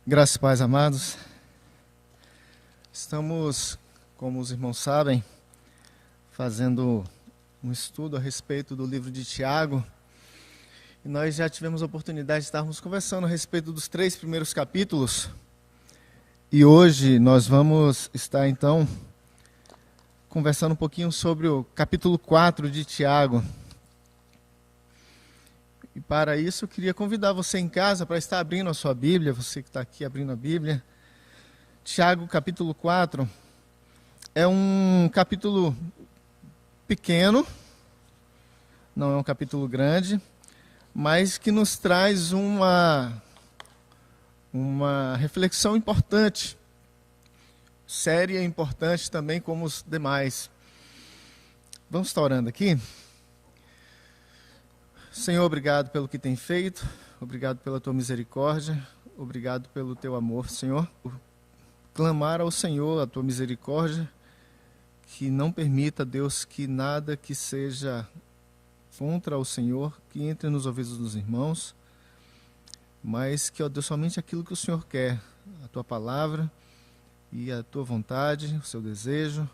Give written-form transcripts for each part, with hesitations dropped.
Graças e paz, amados. Estamos, como os irmãos sabem, fazendo um estudo a respeito do livro de Tiago. E nós já tivemos a oportunidade de estarmos conversando a respeito dos 3 primeiros capítulos. E hoje nós vamos estar, então, conversando um pouquinho sobre o capítulo 4 de Tiago. E para isso eu queria convidar você em casa para estar abrindo a sua Bíblia, você que está aqui abrindo a Bíblia. Tiago, capítulo 4, é um capítulo pequeno, não é um capítulo grande, mas que nos traz uma reflexão importante, séria e importante também como os demais. Vamos estar orando aqui? Senhor, obrigado pelo que tem feito, obrigado pela tua misericórdia, obrigado pelo teu amor, Senhor. Clamar ao Senhor a tua misericórdia, que não permita, Deus, que nada que seja contra o Senhor, que entre nos ouvidos dos irmãos, mas que, ó Deus, somente aquilo que o Senhor quer, a tua palavra e a tua vontade, o seu desejo,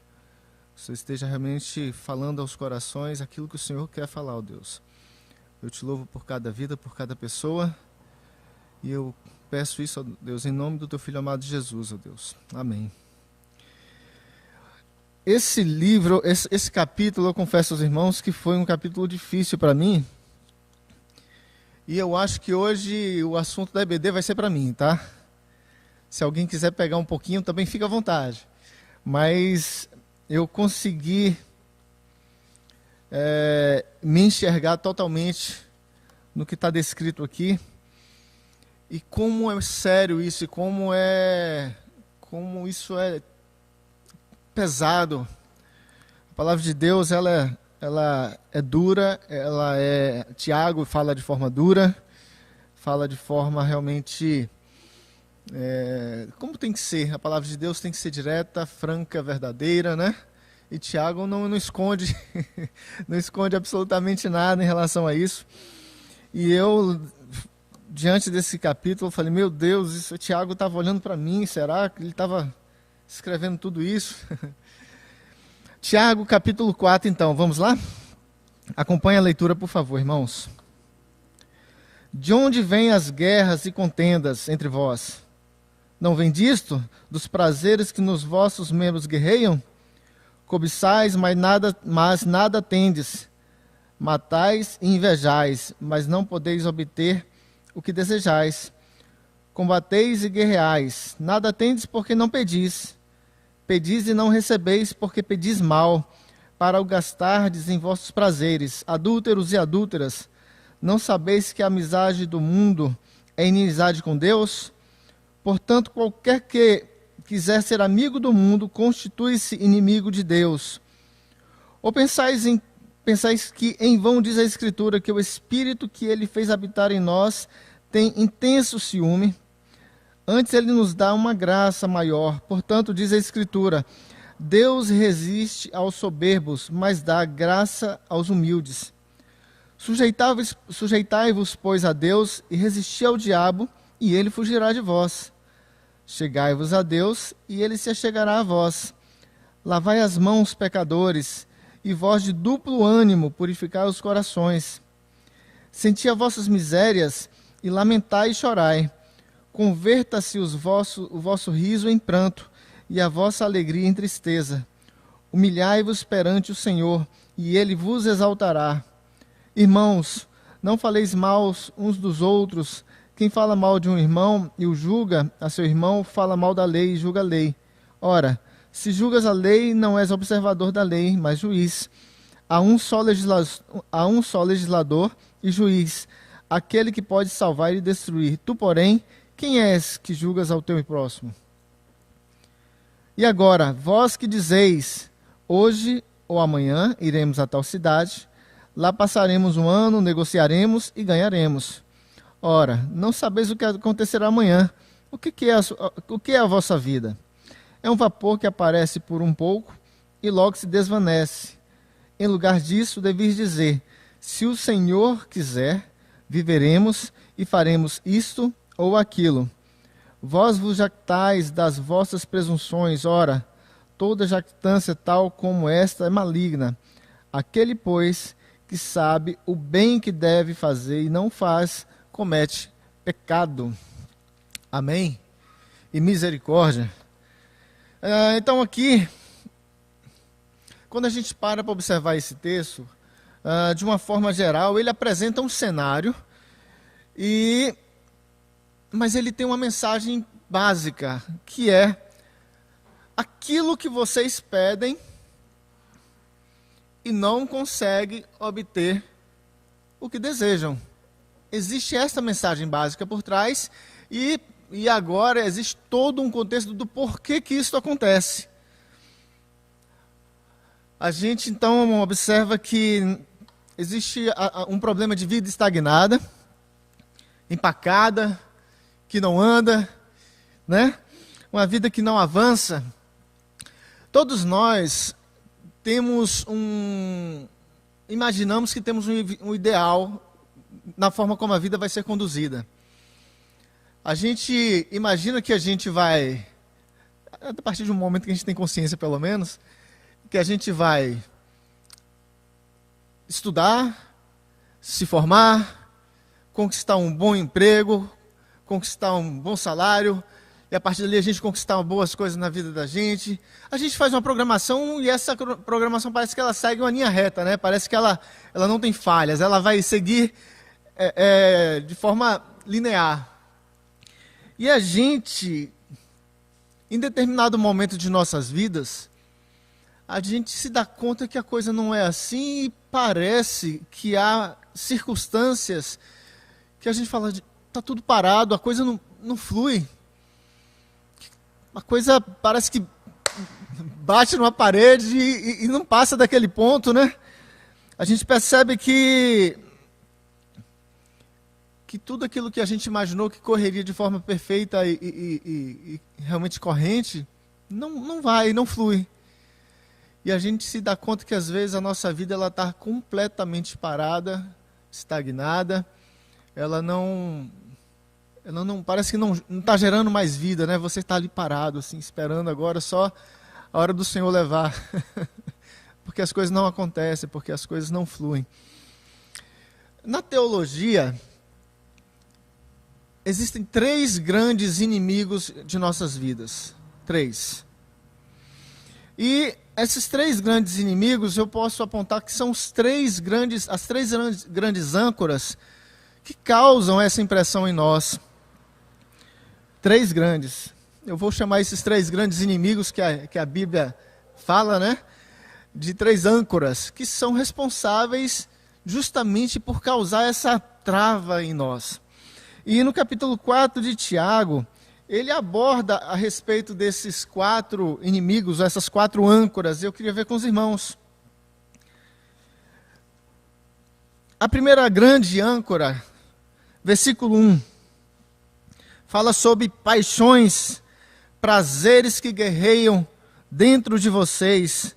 você esteja realmente falando aos corações aquilo que o Senhor quer falar, ó Deus. Eu te louvo por cada vida, por cada pessoa, e eu peço isso, ó Deus, em nome do teu Filho amado Jesus, ó Deus. Amém. Esse livro, esse capítulo, eu confesso aos irmãos que foi um capítulo difícil para mim, e eu acho que hoje o assunto da EBD vai ser para mim, tá? Se alguém quiser pegar um pouquinho, também fica à vontade. Mas eu consegui me enxergar totalmente no que está descrito aqui, e como é sério isso, e como isso é pesado. A palavra de Deus, ela é dura, Tiago fala de forma dura, fala de forma realmente como tem que ser. A palavra de Deus tem que ser direta, franca, verdadeira, né? E Tiago não esconde, não esconde absolutamente nada em relação a isso. E eu, diante desse capítulo, falei, meu Deus, Tiago estava olhando para mim, será que ele estava escrevendo tudo isso? Tiago, capítulo 4, então, vamos lá? Acompanhe a leitura, por favor, irmãos. De onde vêm as guerras e contendas entre vós? Não vem disto? Dos prazeres que nos vossos membros guerreiam? Cobiçais, mas nada tendes. Matais e invejais, mas não podeis obter o que desejais. Combateis e guerreais, nada tendes porque não pedis. Pedis e não recebeis porque pedis mal, para o gastardes em vossos prazeres. Adúlteros e adúlteras, não sabeis que a amizade do mundo é inimizade com Deus? Portanto, qualquer que quiser ser amigo do mundo, constitui-se inimigo de Deus. Ou pensais que em vão diz a Escritura que o Espírito que ele fez habitar em nós tem intenso ciúme? Antes ele nos dá uma graça maior. Portanto, diz a Escritura, Deus resiste aos soberbos, mas dá graça aos humildes. Sujeitai-vos, pois, a Deus, e resisti ao diabo, e ele fugirá de vós. Chegai-vos a Deus, e ele se achegará a vós. Lavai as mãos, pecadores, e vós de duplo ânimo purificai os corações. Senti as vossas misérias, e lamentai e chorai. Converta-se o vosso riso em pranto, e a vossa alegria em tristeza. Humilhai-vos perante o Senhor, e ele vos exaltará. Irmãos, não faleis mal uns dos outros. Quem fala mal de um irmão e o julga a seu irmão, fala mal da lei e julga a lei. Ora, se julgas a lei, não és observador da lei, mas juiz. Há um só legislador e juiz, aquele que pode salvar e destruir. Tu, porém, quem és que julgas ao teu próximo? E agora, vós que dizeis, hoje ou amanhã iremos a tal cidade, lá passaremos um ano, negociaremos e ganharemos. Ora, não sabeis o que acontecerá amanhã. O que é a vossa vida? É um vapor que aparece por um pouco e logo se desvanece. Em lugar disso, deveis dizer, se o Senhor quiser, viveremos e faremos isto ou aquilo. Vós vos jactais das vossas presunções, ora, toda jactância tal como esta é maligna. Aquele, pois, que sabe o bem que deve fazer e não faz, comete pecado. Amém? E misericórdia. Então aqui, quando a gente para observar esse texto, de uma forma geral, ele apresenta um cenário, mas ele tem uma mensagem básica, que é aquilo que vocês pedem e não conseguem obter o que desejam. Existe essa mensagem básica por trás e agora existe todo um contexto do porquê que isso acontece. A gente então observa que existe um problema de vida estagnada, empacada, que não anda, né? Uma vida que não avança. Todos nós imaginamos que temos um ideal na forma como a vida vai ser conduzida. A gente imagina que a gente vai, a partir de um momento que a gente tem consciência pelo menos, que a gente vai estudar, se formar, conquistar um bom emprego, conquistar um bom salário, e a partir dali a gente conquistar boas coisas na vida da gente. A gente faz uma programação e essa programação parece que ela segue uma linha reta, né? Parece que ela não tem falhas, ela vai seguir de forma linear. E a gente, em determinado momento de nossas vidas, a gente se dá conta que a coisa não é assim e parece que há circunstâncias que a gente fala, está tudo parado, a coisa não flui. A coisa parece que bate numa parede e não passa daquele ponto, né? A gente percebe que tudo aquilo que a gente imaginou que correria de forma perfeita e realmente corrente, não flui. E a gente se dá conta que às vezes a nossa vida está completamente parada, estagnada, ela não parece que não está gerando mais vida, né? Você está ali parado, assim, esperando agora só a hora do Senhor levar. Porque as coisas não acontecem, porque as coisas não fluem. Na teologia, existem 3 grandes inimigos de nossas vidas. 3. E esses 3 grandes inimigos, eu posso apontar que são as três grandes âncoras que causam essa impressão em nós. 3 grandes. Eu vou chamar esses 3 grandes inimigos que a Bíblia fala, né? De 3 âncoras, que são responsáveis justamente por causar essa trava em nós. E no capítulo 4 de Tiago, ele aborda a respeito desses 4 inimigos, essas 4 âncoras. Eu queria ver com os irmãos. A primeira grande âncora, versículo 1, fala sobre paixões, prazeres que guerreiam dentro de vocês.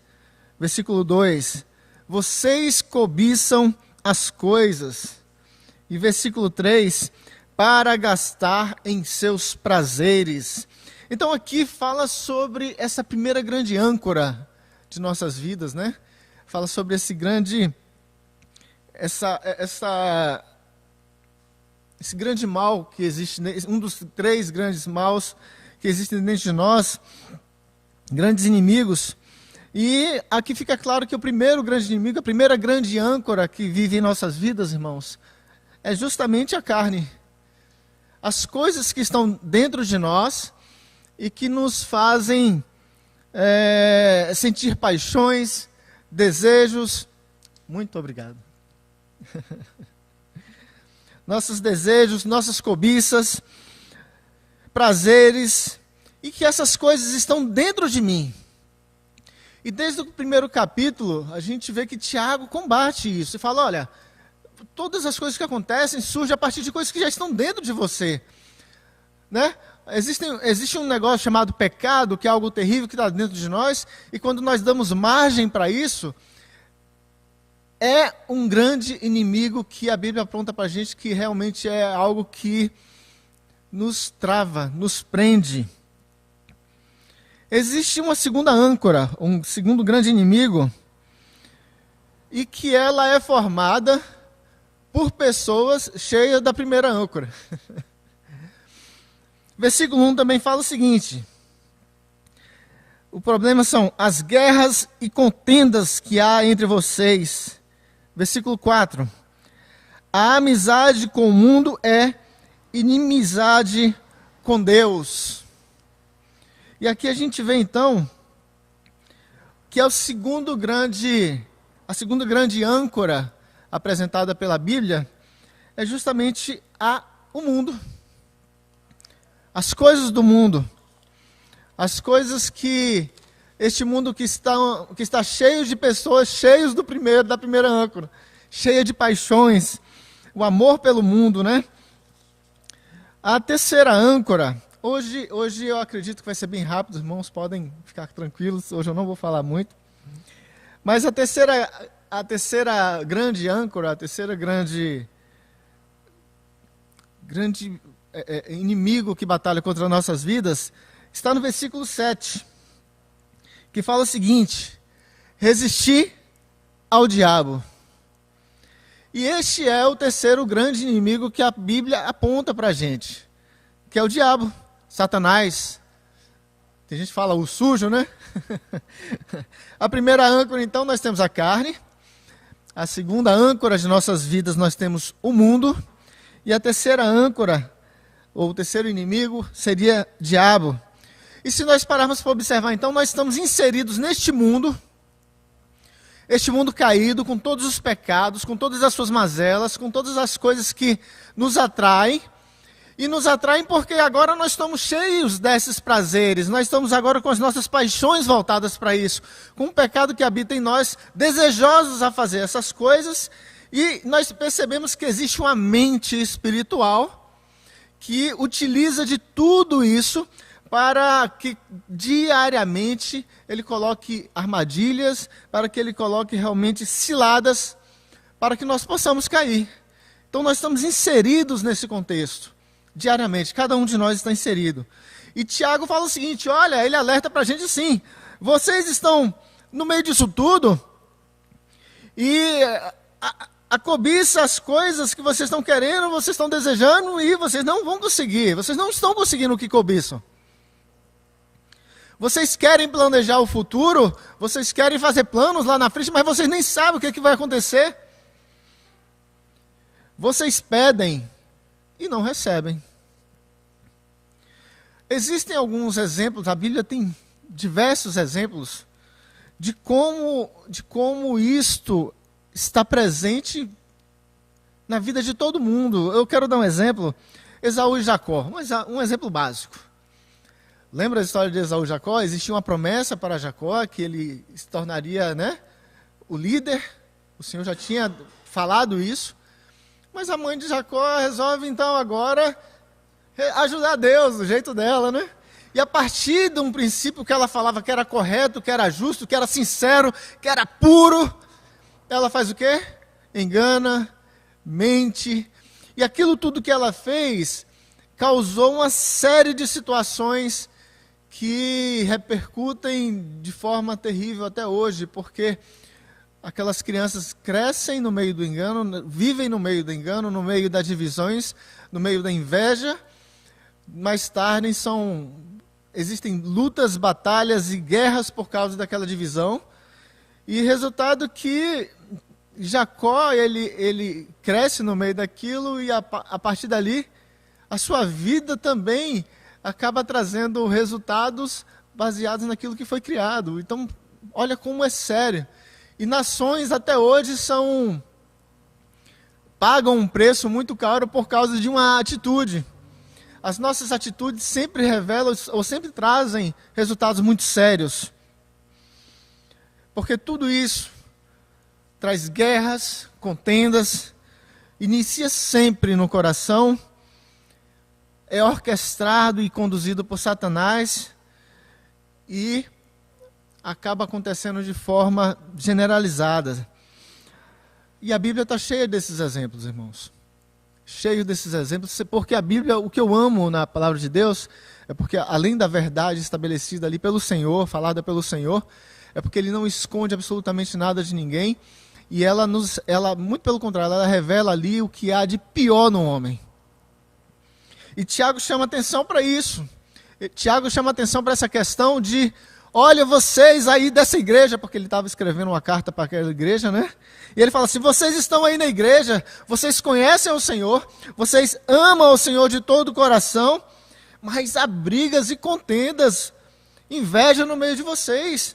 Versículo 2, vocês cobiçam as coisas. E versículo 3, para gastar em seus prazeres. Então aqui fala sobre essa primeira grande âncora de nossas vidas, né? Fala sobre esse grande mal que existe, um dos 3 grandes maus que existem dentro de nós, grandes inimigos. E aqui fica claro que o primeiro grande inimigo, a primeira grande âncora que vive em nossas vidas, irmãos, é justamente a carne. As coisas que estão dentro de nós e que nos fazem sentir paixões, desejos. Muito obrigado. Nossos desejos, nossas cobiças, prazeres, e que essas coisas estão dentro de mim. E desde o primeiro capítulo, a gente vê que Tiago combate isso. E fala, olha, todas as coisas que acontecem surgem a partir de coisas que já estão dentro de você. Né? Existe um negócio chamado pecado, que é algo terrível que está dentro de nós, e quando nós damos margem para isso, é um grande inimigo que a Bíblia aponta para a gente que realmente é algo que nos trava, nos prende. Existe uma segunda âncora, um segundo grande inimigo, e que ela é formada por pessoas cheias da primeira âncora. Versículo 1 também fala o seguinte: o problema são as guerras e contendas que há entre vocês. Versículo 4: a amizade com o mundo é inimizade com Deus. E aqui a gente vê então que é a segunda grande âncora apresentada pela Bíblia é justamente o mundo. As coisas do mundo. As coisas que este mundo que está cheio de pessoas cheios da primeira âncora, cheia de paixões, o amor pelo mundo, né? A terceira âncora, hoje eu acredito que vai ser bem rápido, os irmãos podem ficar tranquilos, hoje eu não vou falar muito. Mas a terceira grande âncora, a terceira grande inimigo que batalha contra nossas vidas, está no versículo 7, que fala o seguinte: resistir ao diabo. E este é o terceiro grande inimigo que a Bíblia aponta para a gente, que é o diabo, Satanás. Tem gente que fala o sujo, né? A primeira âncora, então, nós temos a carne. A segunda âncora de nossas vidas, nós temos o mundo. E a terceira âncora, ou o terceiro inimigo, seria diabo. E se nós pararmos para observar, então, nós estamos inseridos neste mundo, este mundo caído, com todos os pecados, com todas as suas mazelas, com todas as coisas que nos atraem. E nos atraem porque agora nós estamos cheios desses prazeres, nós estamos agora com as nossas paixões voltadas para isso, com o pecado que habita em nós, desejosos a fazer essas coisas, e nós percebemos que existe uma mente espiritual que utiliza de tudo isso para que diariamente ele coloque armadilhas, para que ele coloque realmente ciladas, para que nós possamos cair. Então nós estamos inseridos nesse contexto. Diariamente, cada um de nós está inserido. E Tiago fala o seguinte, olha, ele alerta para a gente assim: vocês estão no meio disso tudo, e a cobiça, as coisas que vocês estão querendo, vocês estão desejando, e vocês não vão conseguir, vocês não estão conseguindo o que cobiçam. Vocês querem planejar o futuro, vocês querem fazer planos lá na frente, mas vocês nem sabem o que vai acontecer. Vocês pedem e não recebem. Existem alguns exemplos, a Bíblia tem diversos exemplos de como isto está presente na vida de todo mundo. Eu quero dar um exemplo, Esaú e Jacó, um exemplo básico. Lembra a história de Esaú e Jacó? Existia uma promessa para Jacó que ele se tornaria, né, o líder. O Senhor já tinha falado isso. Mas a mãe de Jacó resolve, então, agora ajudar Deus do jeito dela, né? E a partir de um princípio que ela falava que era correto, que era justo, que era sincero, que era puro, ela faz o quê? Engana, mente. E aquilo tudo que ela fez causou uma série de situações que repercutem de forma terrível até hoje, porque aquelas crianças crescem no meio do engano, vivem no meio do engano, no meio das divisões, no meio da inveja. Mais tarde existem lutas, batalhas e guerras por causa daquela divisão. E resultado que Jacó, ele cresce no meio daquilo e a partir dali a sua vida também acaba trazendo resultados baseados naquilo que foi criado. Então, olha como é sério. E nações até hoje pagam um preço muito caro por causa de uma atitude. As nossas atitudes sempre revelam ou sempre trazem resultados muito sérios. Porque tudo isso traz guerras, contendas, inicia sempre no coração, é orquestrado e conduzido por Satanás e acaba acontecendo de forma generalizada. E a Bíblia está cheia desses exemplos, irmãos. cheio desses exemplos, porque a Bíblia, o que eu amo na palavra de Deus, é porque além da verdade estabelecida ali pelo Senhor, falada pelo Senhor, é porque Ele não esconde absolutamente nada de ninguém, e ela, muito pelo contrário, ela revela ali o que há de pior no homem. E Tiago chama atenção para isso. Tiago chama atenção para essa questão de, olha, vocês aí dessa igreja, porque ele estava escrevendo uma carta para aquela igreja, né? E ele fala assim, vocês estão aí na igreja, vocês conhecem o Senhor, vocês amam o Senhor de todo o coração, mas há brigas e contendas, inveja no meio de vocês.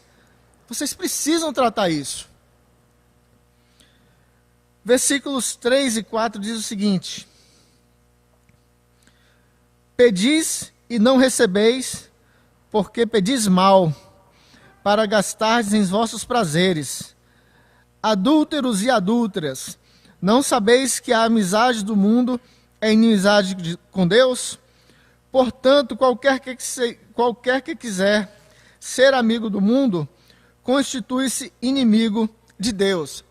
Vocês precisam tratar isso. Versículos 3 e 4 diz o seguinte: pedis e não recebeis, porque pedis mal, para gastardes em vossos prazeres. Adúlteros e adúlteras, não sabeis que a amizade do mundo é inimizade com Deus? Portanto, qualquer que quiser ser amigo do mundo, constitui-se inimigo de Deus.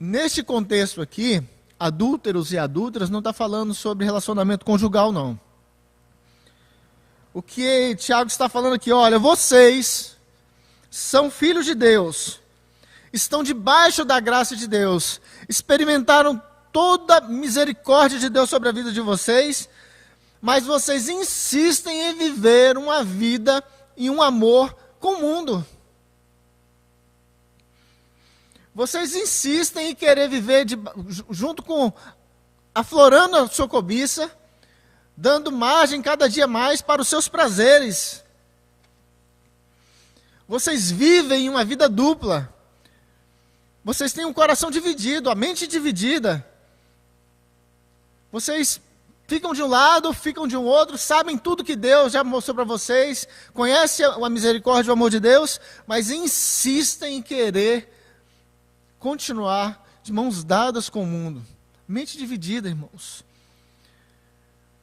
Neste contexto aqui, adúlteros e adúlteras não está falando sobre relacionamento conjugal, não. O que Tiago está falando aqui, olha, vocês são filhos de Deus, estão debaixo da graça de Deus, experimentaram toda a misericórdia de Deus sobre a vida de vocês, mas vocês insistem em viver uma vida e um amor com o mundo. Vocês insistem em querer viver junto com, aflorando a sua cobiça, dando margem cada dia mais para os seus prazeres. Vocês vivem uma vida dupla. Vocês têm um coração dividido, a mente dividida. Vocês ficam de um lado, ficam de um outro, sabem tudo que Deus já mostrou para vocês, conhecem a misericórdia e o amor de Deus, mas insistem em querer continuar de mãos dadas com o mundo. Mente dividida, irmãos.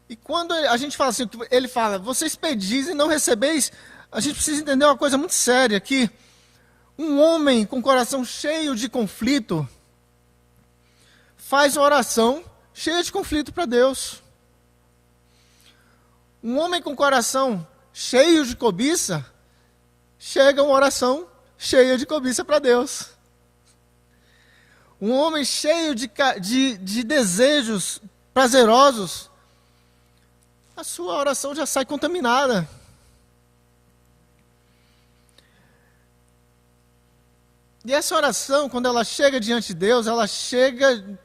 E quando a gente fala assim, ele fala, vocês pedis e não recebeis, a gente precisa entender uma coisa muito séria, que um homem com coração cheio de conflito faz uma oração cheia de conflito para Deus. Um homem com coração cheio de cobiça, chega uma oração cheia de cobiça para Deus. Um homem cheio de desejos prazerosos, a sua oração já sai contaminada. E essa oração, quando ela chega diante de Deus, ela chega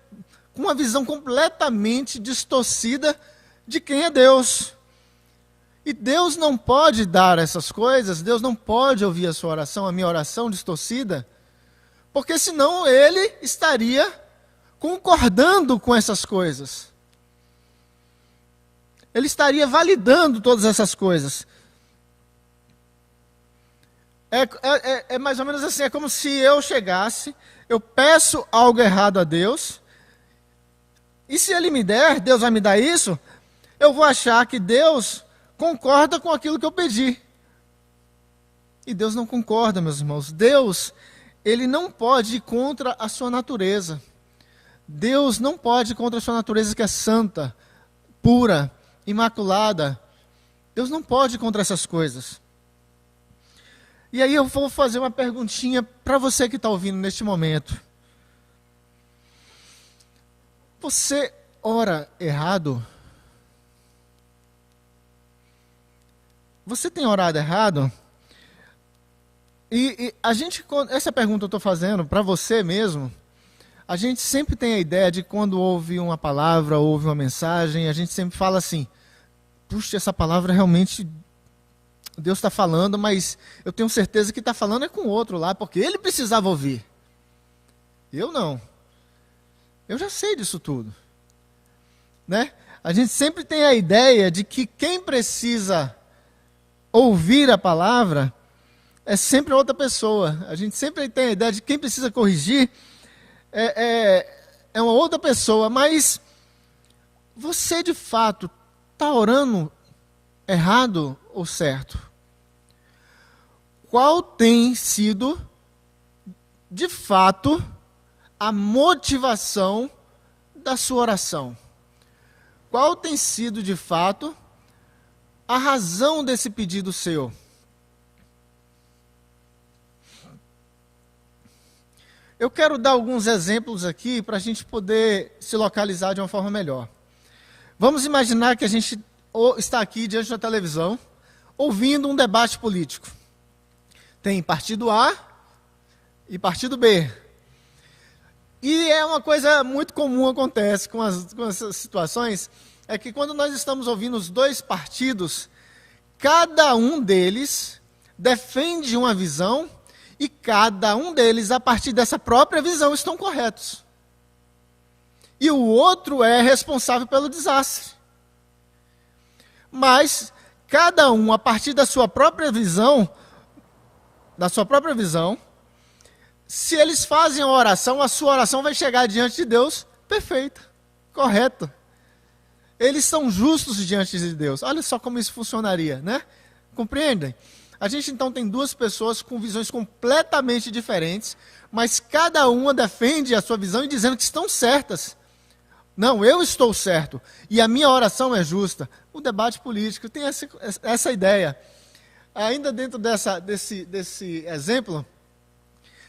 com uma visão completamente distorcida de quem é Deus. E Deus não pode dar essas coisas, Deus não pode ouvir a sua oração, a minha oração distorcida, porque senão Ele estaria concordando com essas coisas. Ele estaria validando todas essas coisas. É mais ou menos assim, é como se eu chegasse, eu peço algo errado a Deus, e se Ele me der, Deus vai me dar isso, eu vou achar que Deus concorda com aquilo que eu pedi. E Deus não concorda, meus irmãos. Deus, Ele não pode ir contra a sua natureza. Deus não pode ir contra a sua natureza, que é santa, pura, imaculada. Deus não pode ir contra essas coisas. E aí eu vou fazer uma perguntinha para você que está ouvindo neste momento. Você ora errado? Você tem orado errado? E a gente, essa pergunta eu estou fazendo para você mesmo. A gente sempre tem a ideia de quando ouve uma palavra, ouve uma mensagem, a gente sempre fala assim, puxa, essa palavra realmente Deus está falando, mas eu tenho certeza que está falando é com o outro lá, porque ele precisava ouvir. Eu não. Eu já sei disso tudo. Né? A gente sempre tem a ideia de que quem precisa ouvir a palavra é sempre outra pessoa. A gente sempre tem a ideia de que quem precisa corrigir é uma outra pessoa, mas você de fato está orando errado ou certo? Qual tem sido, de fato, a motivação da sua oração? qual tem sido, de fato, a razão desse pedido seu? Eu quero dar alguns exemplos aqui para a gente poder se localizar de uma forma melhor. Vamos imaginar que a gente está aqui diante da televisão, ouvindo um debate político. Tem partido A e partido B. E é uma coisa muito comum acontece com essas situações, é que quando nós estamos ouvindo os dois partidos, cada um deles defende uma visão e cada um deles, a partir dessa própria visão, estão corretos. E o outro é responsável pelo desastre. Mas cada um, a partir da sua própria visão, se eles fazem a oração, a sua oração vai chegar diante de Deus perfeita, correta. Eles são justos diante de Deus. Olha só como isso funcionaria, né? Compreendem? A gente então tem duas pessoas com visões completamente diferentes, mas cada uma defende a sua visão e dizendo que estão certas. Não, eu estou certo e a minha oração é justa. O debate político tem essa ideia. Ainda dentro desse exemplo,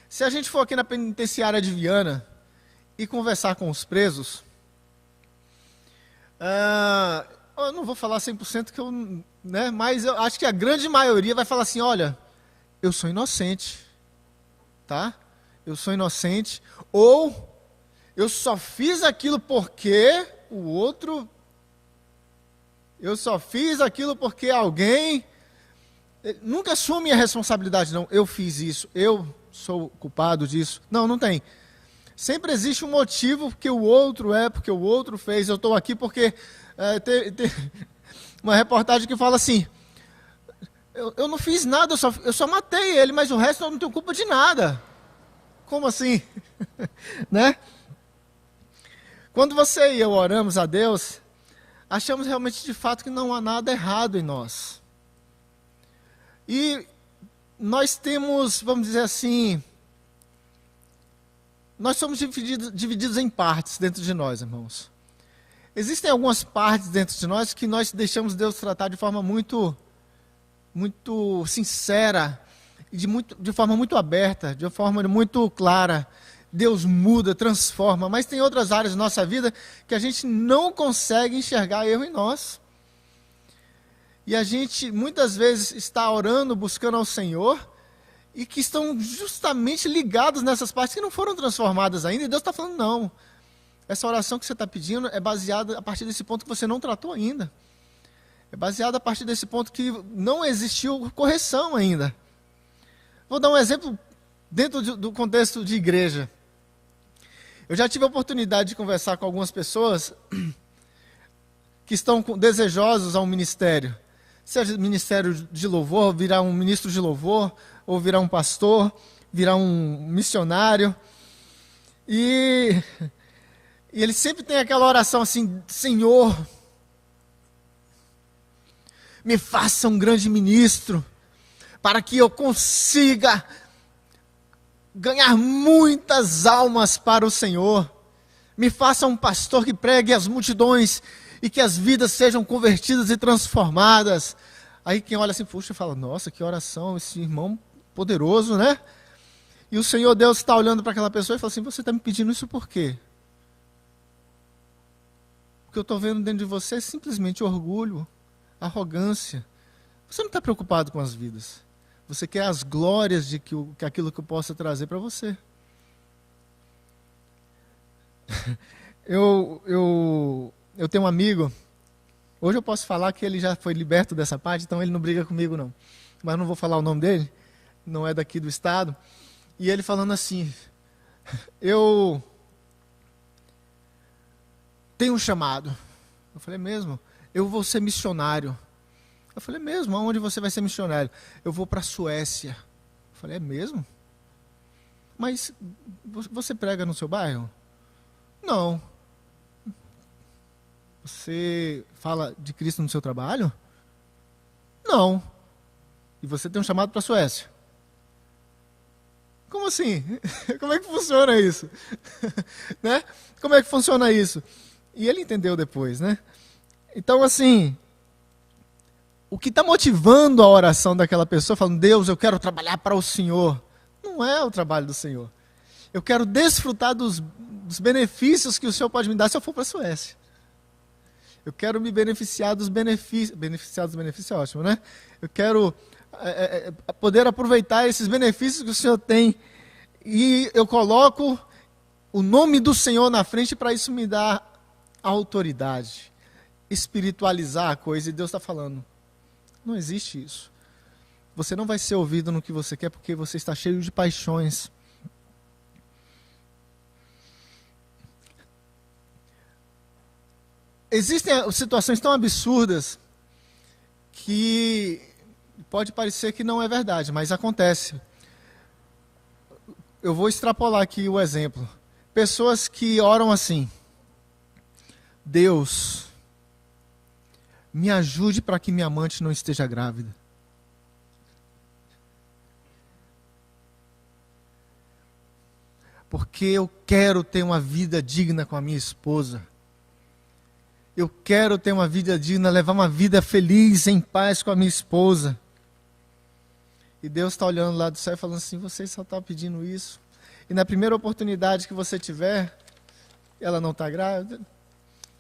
se a gente for aqui na penitenciária de Viana e conversar com os presos, eu não vou falar 100% mas eu acho que a grande maioria vai falar assim, olha, eu sou inocente, tá? Eu sou inocente, ou eu só fiz aquilo porque o outro, eu só fiz aquilo porque alguém, nunca assume a responsabilidade, não, eu fiz isso, eu sou culpado disso. Não, não tem. Sempre existe um motivo porque o outro fez. Eu estou aqui porque tem uma reportagem que fala assim, eu não fiz nada, eu só matei ele, mas o resto eu não tenho culpa de nada. Como assim? Né? Quando você e eu oramos a Deus, achamos realmente de fato que não há nada errado em nós. E nós temos, vamos dizer assim, nós somos divididos em partes dentro de nós, irmãos. Existem algumas partes dentro de nós que nós deixamos Deus tratar de forma muito sincera, e de forma muito aberta, de forma muito clara. Deus muda, transforma, mas tem outras áreas da nossa vida que a gente não consegue enxergar erro em nós. E a gente muitas vezes está orando, buscando ao Senhor, e que estão justamente ligados nessas partes que não foram transformadas ainda, e Deus está falando, não, essa oração que você está pedindo é baseada a partir desse ponto que você não tratou ainda. É baseada a partir desse ponto que não existiu correção ainda. Vou dar um exemplo dentro do contexto de igreja. Eu já tive a oportunidade de conversar com algumas pessoas que estão desejosos a um ministério. Seja ministério de louvor, virar um ministro de louvor, ou virar um pastor, virar um missionário. E ele sempre tem aquela oração assim, Senhor, me faça um grande ministro, para que eu consiga ganhar muitas almas para o Senhor. Me faça um pastor que pregue às multidões e que as vidas sejam convertidas e transformadas. Aí quem olha assim, puxa, fala, nossa, que oração, esse irmão poderoso, né? E o Senhor Deus está olhando para aquela pessoa e fala assim, você está me pedindo isso por quê? O que eu estou vendo dentro de você é simplesmente orgulho, arrogância. Você não está preocupado com as vidas. Você quer as glórias de que aquilo que eu possa trazer para você. Eu tenho um amigo, hoje eu posso falar que ele já foi liberto dessa parte, então ele não briga comigo não. Mas não vou falar o nome dele, não é daqui do estado. E ele falando assim, eu tenho um chamado. Eu falei, mesmo? Eu vou ser missionário. Eu falei, mesmo? Aonde você vai ser missionário? Eu vou para a Suécia. Eu falei, é mesmo? Mas você prega no seu bairro? Não. Você fala de Cristo no seu trabalho? Não. E você tem um chamado para a Suécia? Como assim? Como é que funciona isso? Né? Como é que funciona isso? E ele entendeu depois, né? Então, assim, o que está motivando a oração daquela pessoa, falando, Deus, eu quero trabalhar para o Senhor, não é o trabalho do Senhor. Eu quero desfrutar dos benefícios que o Senhor pode me dar se eu for para a Suécia. Eu quero me beneficiar dos benefícios. Beneficiar dos benefícios é ótimo, né? Eu quero poder aproveitar esses benefícios que o Senhor tem. E eu coloco o nome do Senhor na frente para isso me dar autoridade. Espiritualizar a coisa. E Deus está falando, não existe isso. Você não vai ser ouvido no que você quer porque você está cheio de paixões. Existem situações tão absurdas que pode parecer que não é verdade, mas acontece. Eu vou extrapolar aqui o exemplo. Pessoas que oram assim: Deus, me ajude para que minha amante não esteja grávida. Porque eu quero ter uma vida digna com a minha esposa. Eu quero ter uma vida digna, levar uma vida feliz, em paz com a minha esposa. E Deus está olhando lá do céu e falando assim, você só está pedindo isso. E na primeira oportunidade que você tiver, ela não está grávida,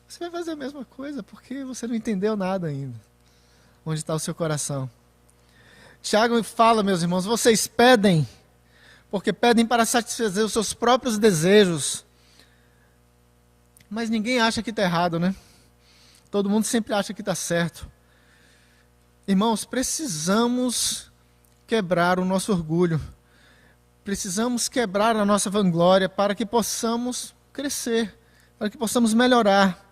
você vai fazer a mesma coisa, porque você não entendeu nada ainda. Onde está o seu coração? Tiago fala, meus irmãos, vocês pedem, porque pedem para satisfazer os seus próprios desejos. Mas ninguém acha que está errado, né? Todo mundo sempre acha que está certo. Irmãos, precisamos quebrar o nosso orgulho. Precisamos quebrar a nossa vanglória para que possamos crescer, para que possamos melhorar.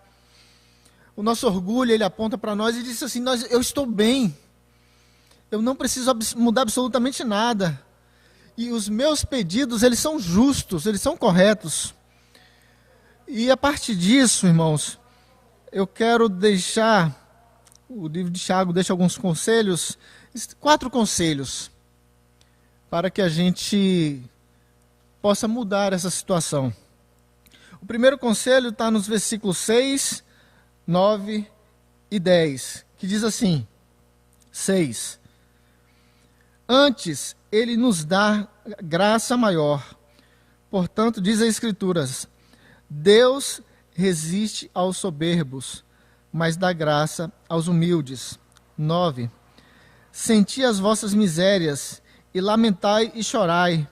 O nosso orgulho, ele aponta para nós e diz assim, eu estou bem. Eu não preciso mudar absolutamente nada. E os meus pedidos, eles são justos, eles são corretos. E a partir disso, irmãos, eu quero deixar, o livro de Tiago deixa alguns conselhos, 4 conselhos, para que a gente possa mudar essa situação. O primeiro conselho está nos versículos 6, 9 e 10, que diz assim, 6. Antes, ele nos dá graça maior. Portanto, diz as Escrituras, Deus resiste aos soberbos, mas dá graça aos humildes. 9. Senti as vossas misérias, e lamentai e chorai.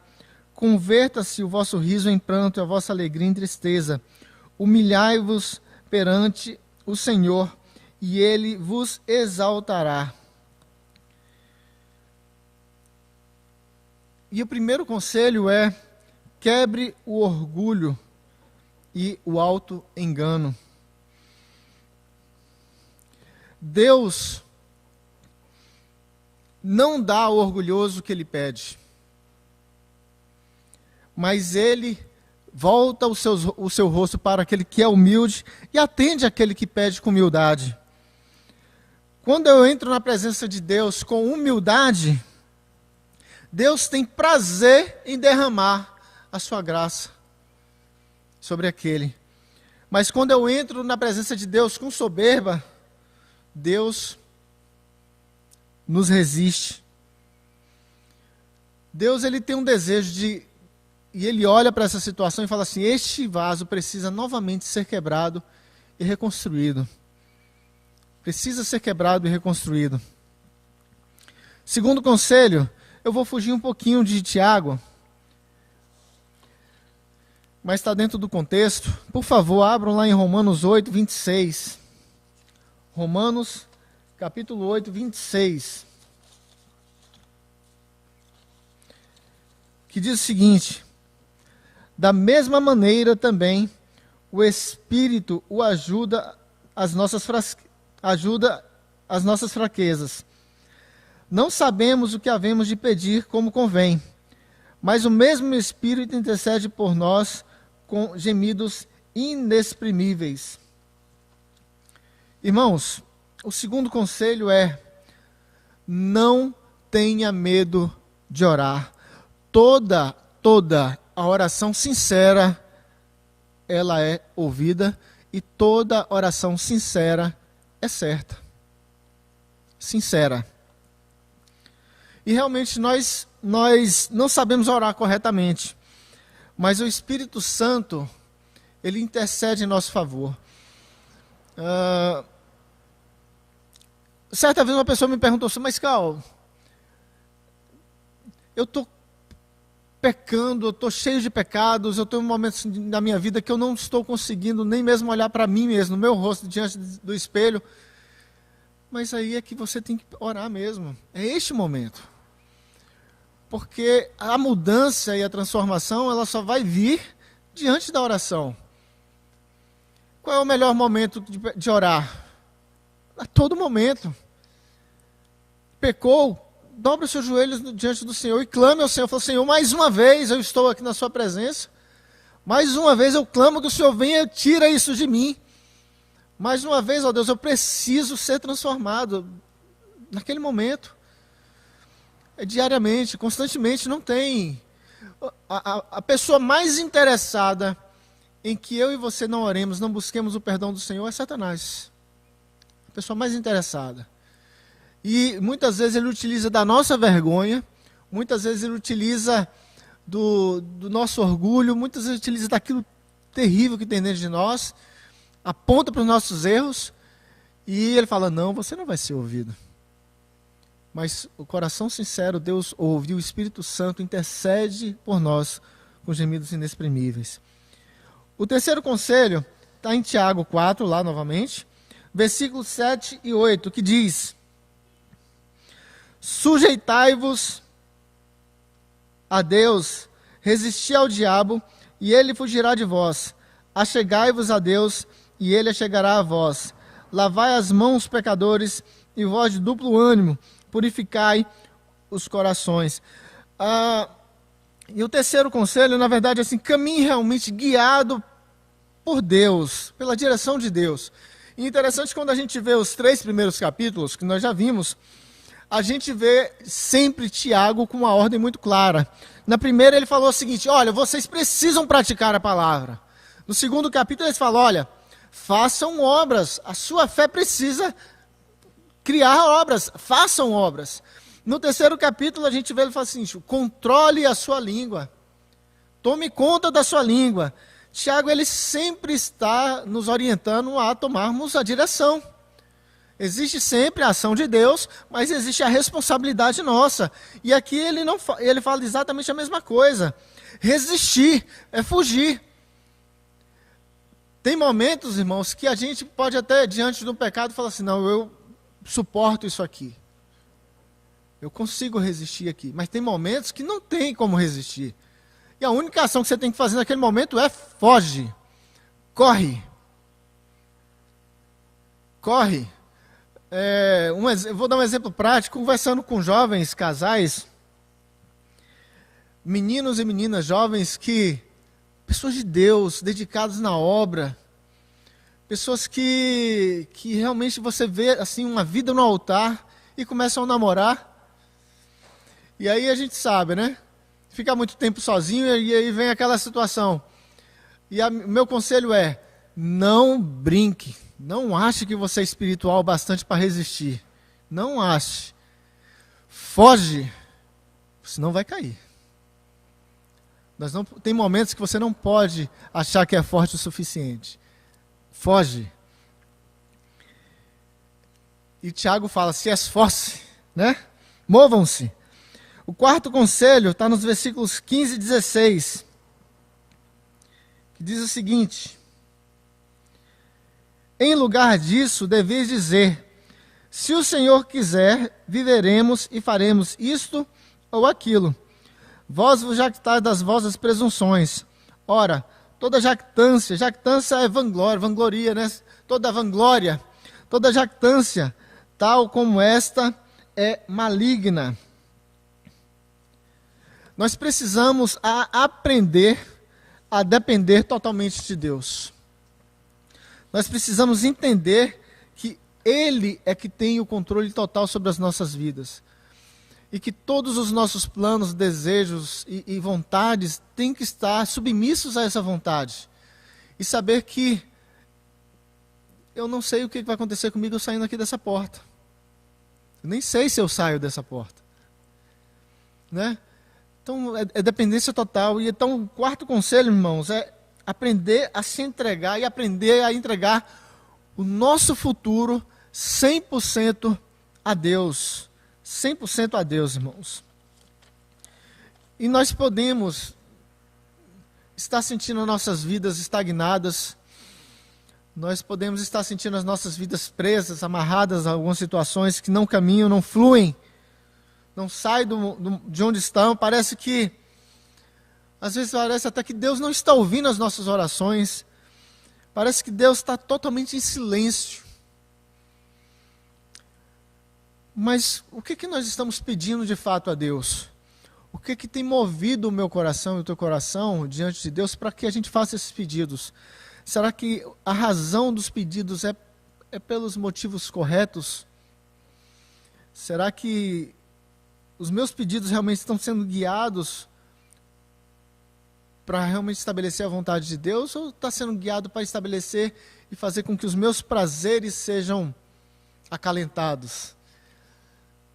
Converta-se o vosso riso em pranto e a vossa alegria em tristeza. Humilhai-vos perante o Senhor, e Ele vos exaltará. E o primeiro conselho é, quebre o orgulho e o auto-engano. Deus não dá ao orgulhoso o que ele pede, mas ele volta o seu rosto para aquele que é humilde e atende aquele que pede com humildade. Quando eu entro na presença de Deus com humildade, Deus tem prazer em derramar a sua graça sobre aquele. Mas quando eu entro na presença de Deus com soberba, Deus nos resiste. Deus, ele tem um desejo de, e ele olha para essa situação e fala assim, este vaso precisa novamente ser quebrado e reconstruído. Precisa ser quebrado e reconstruído. Segundo conselho, eu vou fugir um pouquinho de Tiago, mas está dentro do contexto. Por favor, abram lá em Romanos 8, 26. Romanos, capítulo 8, 26. Que diz o seguinte, da mesma maneira também, o Espírito o ajuda as nossas fraquezas. Não sabemos o que havemos de pedir como convém, mas o mesmo Espírito intercede por nós com gemidos inexprimíveis. Irmãos, o segundo conselho é, não tenha medo de orar. Toda a oração sincera, ela é ouvida, e toda oração sincera, é certa, sincera. E realmente nós não sabemos orar corretamente, mas o Espírito Santo, ele intercede em nosso favor. Certa vez uma pessoa me perguntou assim, mas Cal, eu estou pecando, eu estou cheio de pecados, eu tenho momentos na minha vida que eu não estou conseguindo nem mesmo olhar para mim mesmo, no meu rosto, diante do espelho. Mas aí é que você tem que orar mesmo, é este momento. Porque a mudança e a transformação, ela só vai vir diante da oração. Qual é o melhor momento de orar? A todo momento. Pecou, dobre os seus joelhos diante do Senhor e clame ao Senhor. Fala, Senhor, mais uma vez eu estou aqui na sua presença. Mais uma vez eu clamo que o Senhor venha e tira isso de mim. Mais uma vez, ó Deus, eu preciso ser transformado. Naquele momento. Diariamente, constantemente, não tem. A pessoa mais interessada em que eu e você não oremos, não busquemos o perdão do Senhor é Satanás. A pessoa mais interessada. E muitas vezes ele utiliza da nossa vergonha, muitas vezes ele utiliza do nosso orgulho, muitas vezes ele utiliza daquilo terrível que tem dentro de nós, aponta para os nossos erros, e ele fala, não, você não vai ser ouvido. Mas o coração sincero, Deus ouve, e o Espírito Santo intercede por nós com gemidos inexprimíveis. O terceiro conselho está em Tiago 4, lá novamente, versículos 7 e 8, que diz, sujeitai-vos a Deus, resisti ao diabo, e ele fugirá de vós. Achegai-vos a Deus, e ele achegará a vós. Lavai as mãos, pecadores, e vós de duplo ânimo, purificai os corações. E o terceiro conselho, na verdade, é assim, caminhe realmente guiado por Deus, pela direção de Deus. E interessante quando a gente vê os 3 primeiros capítulos, que nós já vimos, a gente vê sempre Tiago com uma ordem muito clara. Na primeira ele falou o seguinte, olha, vocês precisam praticar a palavra. No segundo capítulo ele fala, olha, façam obras, a sua fé precisa criar obras, façam obras. No terceiro capítulo a gente vê ele fala assim, controle a sua língua, tome conta da sua língua. Tiago, ele sempre está nos orientando a tomarmos a direção. Existe sempre a ação de Deus, mas existe a responsabilidade nossa. E aqui ele fala exatamente a mesma coisa. Resistir é fugir. Tem momentos, irmãos, que a gente pode até, diante do pecado, falar assim, não, eu suporto isso aqui. Eu consigo resistir aqui. Mas tem momentos que não tem como resistir. E a única ação que você tem que fazer naquele momento é foge. Corre. Corre. Eu vou dar um exemplo prático. Conversando com jovens, casais, meninos e meninas jovens pessoas de Deus, dedicados na obra, pessoas que realmente você vê assim, uma vida no altar e começam a namorar. E aí a gente sabe, né? Fica muito tempo sozinho e aí vem aquela situação. E meu conselho é, não brinque. Não ache que você é espiritual bastante para resistir. Não ache. Foge, senão vai cair. Tem momentos que você não pode achar que é forte o suficiente. Foge. E Tiago fala, se esforce, né? Movam-se. O quarto conselho está nos versículos 15 e 16, que diz o seguinte, em lugar disso, deveis dizer, se o Senhor quiser, viveremos e faremos isto ou aquilo. Vós vos jactais das vossas presunções. Ora, toda jactância é vanglória, vangloria, né? Toda vanglória, toda jactância, tal como esta, é maligna. Nós precisamos aprender a depender totalmente de Deus. Nós precisamos entender que Ele é que tem o controle total sobre as nossas vidas. E que todos os nossos planos, desejos e vontades têm que estar submissos a essa vontade. E saber que eu não sei o que vai acontecer comigo eu saindo aqui dessa porta. Eu nem sei se eu saio dessa porta. Né? Então, é dependência total. E então, o quarto conselho, irmãos, é aprender a se entregar e aprender a entregar o nosso futuro 100% a Deus. 100% a Deus, irmãos. E nós podemos estar sentindo as nossas vidas estagnadas. Nós podemos estar sentindo as nossas vidas presas, amarradas a algumas situações que não caminham, não fluem, não saem de onde estão. Parece que, às vezes parece até que Deus não está ouvindo as nossas orações. Parece que Deus está totalmente em silêncio. Mas o que nós estamos pedindo de fato a Deus? O que tem movido o meu coração e o teu coração diante de Deus para que a gente faça esses pedidos? Será que a razão dos pedidos é pelos motivos corretos? Será que os meus pedidos realmente estão sendo guiados para realmente estabelecer a vontade de Deus? Ou está sendo guiado para estabelecer e fazer com que os meus prazeres sejam acalentados?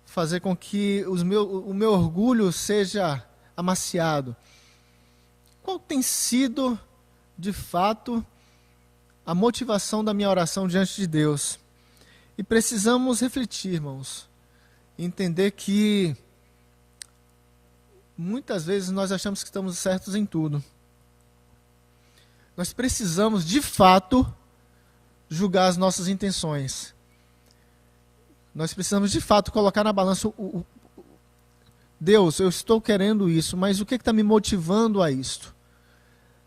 Fazer com que o meu orgulho seja amaciado? Qual tem sido, de fato, a motivação da minha oração diante de Deus? E precisamos refletir, irmãos, entender que muitas vezes nós achamos que estamos certos em tudo. Nós precisamos, de fato, julgar as nossas intenções. Nós precisamos, de fato, colocar na balança Deus, eu estou querendo isso, mas o que está me motivando a isto?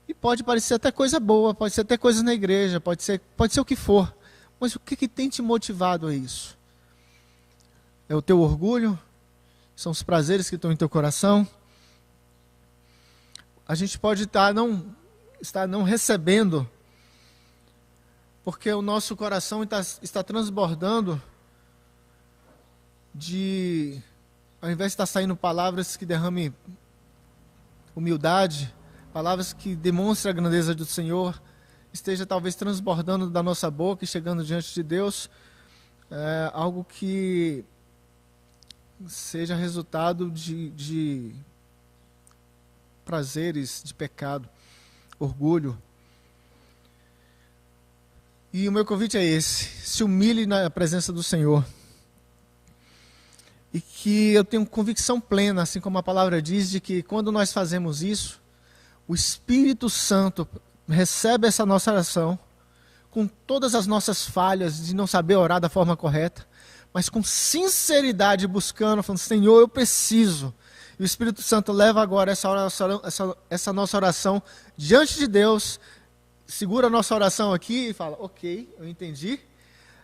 E pode parecer até coisa boa, pode ser até coisa na igreja, pode ser o que for. Mas o que tem te motivado a isso? É o teu orgulho? São os prazeres que estão em teu coração? A gente pode estar não recebendo, porque o nosso coração está transbordando ao invés de estar saindo palavras que derramem humildade, palavras que demonstrem a grandeza do Senhor, esteja talvez transbordando da nossa boca e chegando diante de Deus, algo que seja resultado de prazeres, de pecado, orgulho. E o meu convite é esse: se humilhe na presença do Senhor. E que eu tenho convicção plena, assim como a palavra diz, de que quando nós fazemos isso, o Espírito Santo recebe essa nossa oração, com todas as nossas falhas de não saber orar da forma correta, mas com sinceridade buscando, falando: Senhor, eu preciso. E o Espírito Santo leva agora essa nossa oração diante de Deus, segura a nossa oração aqui e fala: ok, eu entendi,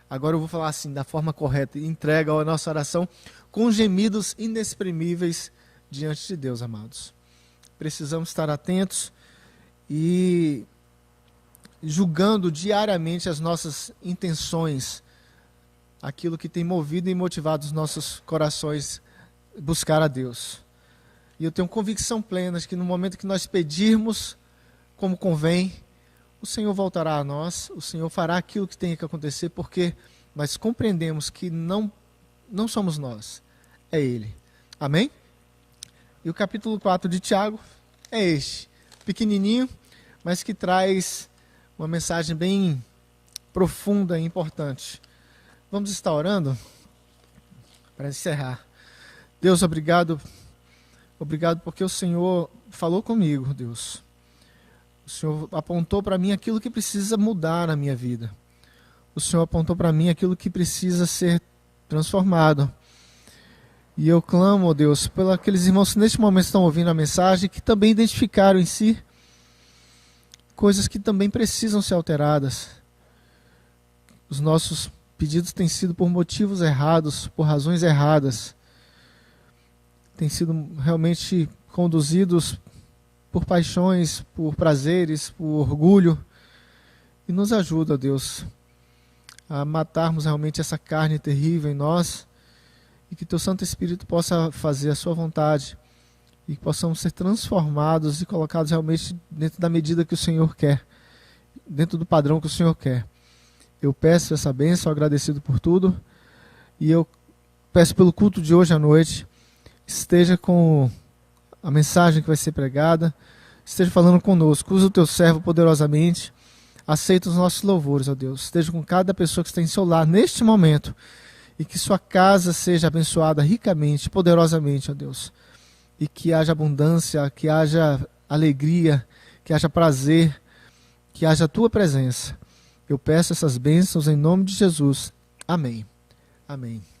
agora eu vou falar assim, da forma correta, e entrega a nossa oração com gemidos inexprimíveis diante de Deus, amados. Precisamos estar atentos e julgando diariamente as nossas intenções, aquilo que tem movido e motivado os nossos corações a buscar a Deus. E eu tenho convicção plena de que no momento que nós pedirmos como convém, o Senhor voltará a nós, o Senhor fará aquilo que tem que acontecer, porque nós compreendemos que não somos nós, é Ele. Amém? E o capítulo 4 de Tiago é este, pequenininho, mas que traz uma mensagem bem profunda e importante. Vamos estar orando para encerrar. Deus, obrigado porque o Senhor falou comigo, Deus. O Senhor apontou para mim aquilo que precisa mudar na minha vida. O Senhor apontou para mim aquilo que precisa ser transformado. E eu clamo, ó Deus, pelos aqueles irmãos que neste momento estão ouvindo a mensagem, que também identificaram em si coisas que também precisam ser alteradas. Os nossos pedidos têm sido por motivos errados, por razões erradas. Têm sido realmente conduzidos por paixões, por prazeres, por orgulho. E nos ajuda, Deus, a matarmos realmente essa carne terrível em nós, e que Teu Santo Espírito possa fazer a Sua vontade, e que possamos ser transformados e colocados realmente dentro da medida que o Senhor quer, dentro do padrão que o Senhor quer. Eu peço essa bênção, agradecido por tudo. E eu peço pelo culto de hoje à noite, esteja com a mensagem que vai ser pregada, esteja falando conosco, usa o teu servo poderosamente, aceita os nossos louvores, ó Deus. Esteja com cada pessoa que está em seu lar neste momento, e que sua casa seja abençoada ricamente, poderosamente, ó Deus. E que haja abundância, que haja alegria, que haja prazer, que haja a tua presença. Eu peço essas bênçãos em nome de Jesus. Amém. Amém.